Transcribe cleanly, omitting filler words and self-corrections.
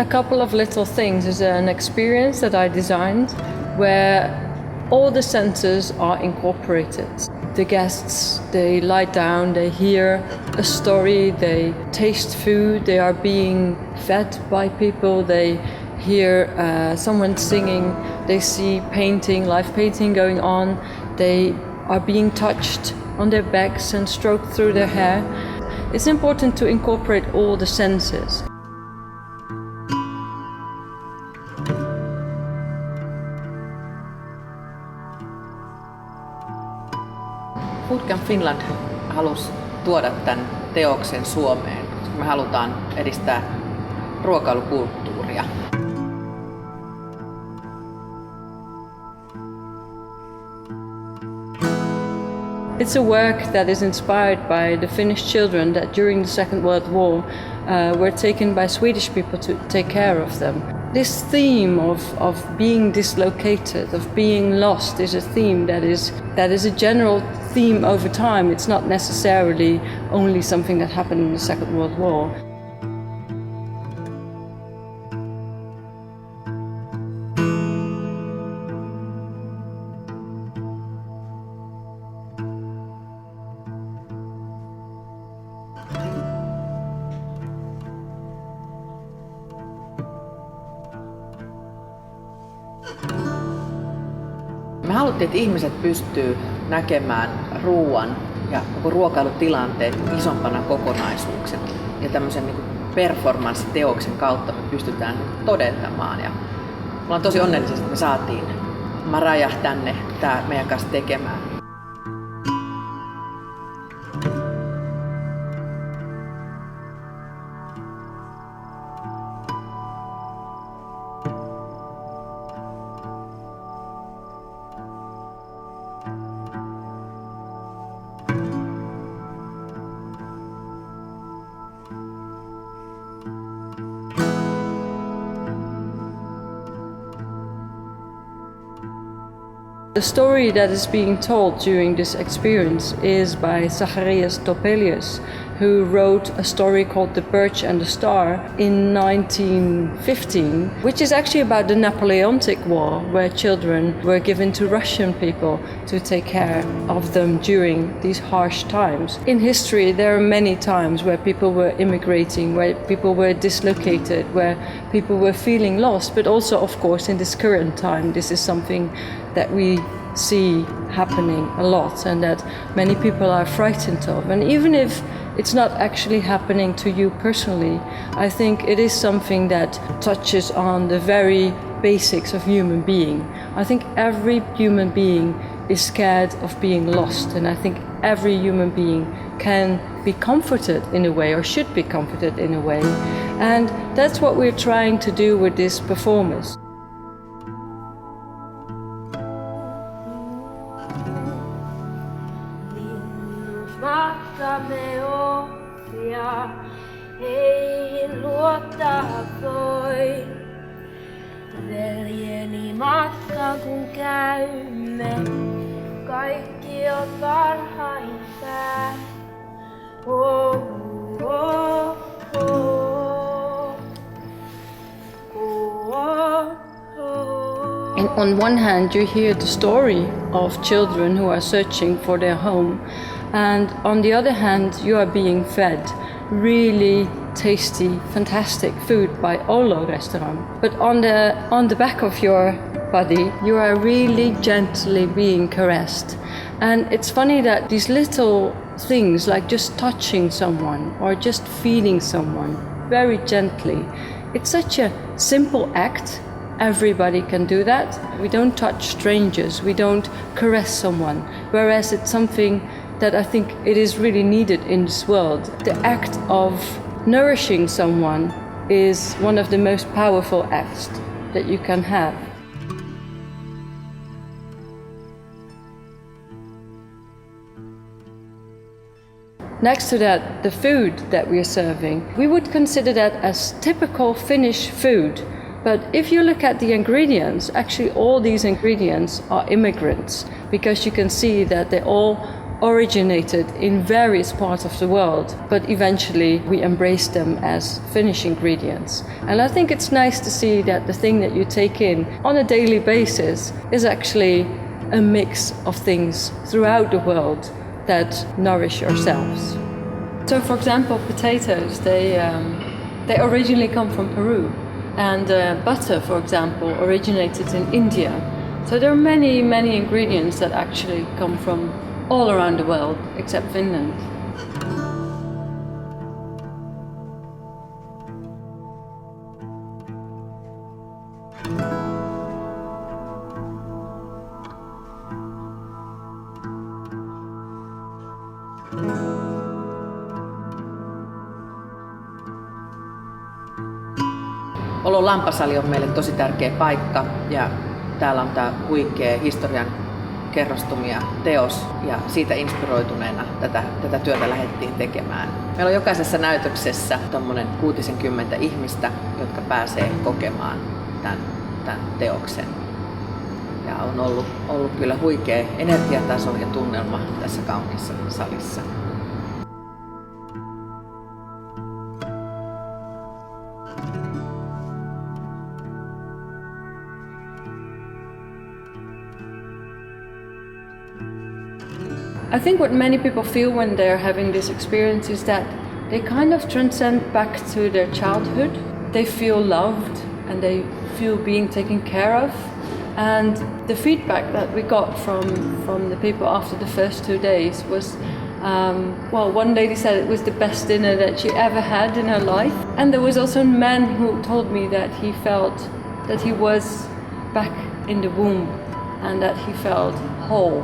A couple of little things is an experience that I designed where all the senses are incorporated. The guests, they lie down, they hear a story, they taste food, they are being fed by people, they hear someone singing, they see painting, live painting going on, they are being touched on their backs and stroked through their hair. It's important to incorporate all the senses. Foodcamp Finland halusi tuoda tämän teoksen Suomeen, koska me halutaan edistää ruokailukulttuuria. It's a work that is inspired by the Finnish children that during the Second World War were taken by Swedish people to take care of them. This theme of being dislocated, of being lost, is a theme that is a general theme over time. It's not necessarily only something that happened in the Second World War. Me haluttiin, että ihmiset pystyy näkemään ruoan ja ruokailutilanteen isompana kokonaisuuksena. Ja tämmöisen performance-teoksen kautta me pystytään todentamaan. Ja me ollaan tosi onnellisia, että me saatiin Maraja tänne meidän kanssa tekemään. The story that is being told during this experience is by Zacharias Topelius, who wrote a story called The Birch and the Star in 1915, which is actually about the Napoleonic War, where children were given to Russian people to take care of them during these harsh times. In history, there are many times where people were immigrating, where people were dislocated, where people were feeling lost, but also, of course, in this current time, this is something that we see happening a lot and that many people are frightened of. And even if it's not actually happening to you personally, I think it is something that touches on the very basics of human being. I think every human being is scared of being lost, and I think every human being can be comforted in a way, or should be comforted in a way. And that's what we're trying to do with this performance. Matkamme ohjaa, heihin luottaa voi. Veljeni matkan kun käymme, kaikki on parhain pää. Oh, oh, oh. Oh, oh. And on one hand, you hear the story of children who are searching for their home. And on the other hand, you are being fed really tasty, fantastic food by Olo restaurant. But on the back of your body, you are really gently being caressed. And it's funny that these little things, like just touching someone or just feeding someone very gently, it's such a simple act. Everybody can do that. We don't touch strangers, we don't caress someone, whereas it's something that I think it is really needed in this world. The act of nourishing someone is one of the most powerful acts that you can have. Next to that, the food that we are serving, we would consider that as typical Finnish food. But if you look at the ingredients, actually all these ingredients are immigrants, because you can see that they all originated in various parts of the world, but eventually we embrace them as Finnish ingredients. And I think it's nice to see that the thing that you take in on a daily basis is actually a mix of things throughout the world that nourish yourselves. So for example, potatoes, they originally come from Peru, and butter, for example, originated in India. So there are many, many ingredients that actually come from all around the world, except Finland. Olon Lampasali on meille tosi tärkeä paikka ja täällä on tää huikea historian kerrostumia teos ja siitä inspiroituneena tätä työtä lähdettiin tekemään. Meillä on jokaisessa näytöksessä tommonen 60 ihmistä, jotka pääsee kokemaan tämän teoksen. Ja on ollut kyllä huikea energiataso ja tunnelma tässä kauniissa salissa. I think what many people feel when they're having this experience is that they kind of transcend back to their childhood. They feel loved and they feel being taken care of. And the feedback that we got from the people after the first 2 days was, one lady said it was the best dinner that she ever had in her life. And there was also a man who told me that he felt that he was back in the womb and that he felt whole.